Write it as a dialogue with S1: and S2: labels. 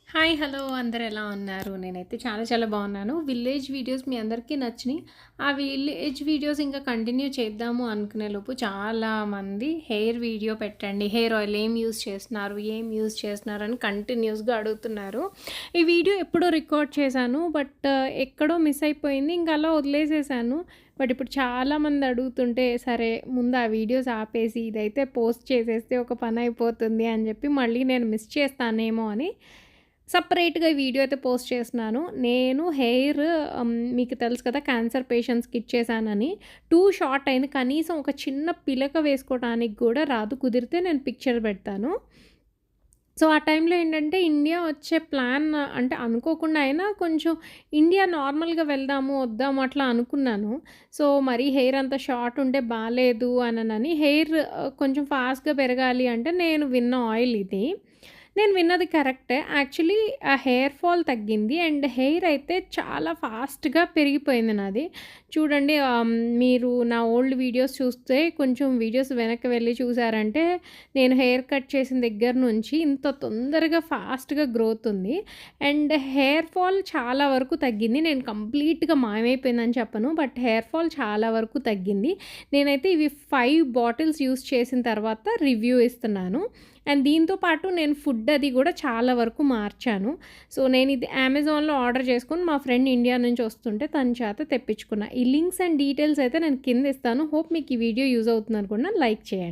S1: Hi! Hello! అందరూ ఎలా ఉన్నారు? నేనైతే చాలా చాలా బాగున్నాను. విలేజ్ వీడియోస్ మీ అందరికీ నచ్చినియి. ఆ విలేజ్ వీడియోస్ ఇంకా కంటిన్యూ చేద్దాము అనుకునేలోపు చాలామంది హెయిర్ వీడియో పెట్టండి. హెయిర్ ఆయిల్ ఏం యూజ్ చేస్తున్నారు? ఏం యూజ్ చేస్తున్నారు? అని కంటిన్యూస్‌గా అడుగుతున్నారు. ఈ వీడియో ఎప్పుడో రికార్డ్ చేశాను. బట్ ఎక్కడో మిస్ అయిపోయింది. ఇంక అలా వదిలేసేసాను. బట్ ఇప్పుడు చాలామంది అడుగుతుంటే సరే ముందు ఆ వీడియోస్ ఆపేసి ఇదైతే పోస్ట్ చేసేస్తే ఒక పని అయిపోతుంది అని చెప్పి మళ్ళీ నేను మిస్ చేస్తానేమో అని సెపరేట్‌గా ఈ వీడియో అయితే పోస్ట్ చేస్తున్నాను. నేను హెయిర్ మీకు తెలుసు కదా! క్యాన్సర్ పేషెంట్స్‌కి ఇచ్చేసానని. టూ షార్ట్ అయింది. కనీసం ఒక చిన్న పిలక వేసుకోవడానికి గూడా రాదు. కుదిరితే నేను పిక్చర్ పెడతాను. సో, ఆ టైంలో ఏంటంటే ఇండియా వచ్చే ప్లాన్ అంటే అనుకోకుండా అయినా కొంచెం ఇండియా నార్మల్‌గా వెళ్దాము, వద్దాము అట్లా అనుకున్నాను. సో, మరీ హెయిర్ అంత షార్ట్ ఉంటే బాలేదు అననని హెయిర్ కొంచెం ఫాస్ట్‌గా పెరగాలి అంటే నేను విన్న ఆయిల్ ఇది. నేను విన్నది కరెక్టే. యాక్చువల్లీ ఆ హెయిర్ ఫాల్ తగ్గింది. అండ్ హెయిర్ అయితే చాలా ఫాస్ట్‌గా పెరిగిపోయింది నాది. చూడండి మీరు నా ఓల్డ్ వీడియోస్ చూస్తే కొంచెం వీడియోస్ వెనక్కి వెళ్లి చూసారంటే నేను హెయిర్ కట్ చేసిన దగ్గర నుంచి ఇంత తొందరగా ఫాస్ట్‌గా గ్రోత్ ఉంది. అండ్ హెయిర్ ఫాల్ చాలా వరకు తగ్గింది. నేను కంప్లీట్‌గా మాయమైపోయిందని చెప్పను. బట్ హెయిర్ ఫాల్ చాలా వరకు తగ్గింది. నేనైతే ఇవి 5 బాటిల్స్ యూజ్ చేసిన తర్వాత రివ్యూ ఇస్తున్నాను. అండ్ దీంతో పాటు నేను ఫుడ్ అది గూడా చాలా వరకు మార్చాను. సో, నేనిది అమెజాన్‌లో ఆర్డర్ చేసుకొని మా ఫ్రెండ్ ఇండియా నుంచి వస్తుంటే తన చేత తెప్పించుకున్నా. ఈ లింక్స్ అండ్ డీటెయిల్స్ అయితే నేను కింద ఇస్తాను. హోప్ మీకు ఈ వీడియో యూజ్ అవుతుందనుకుంటున్నాను. లైక్ చేయండి.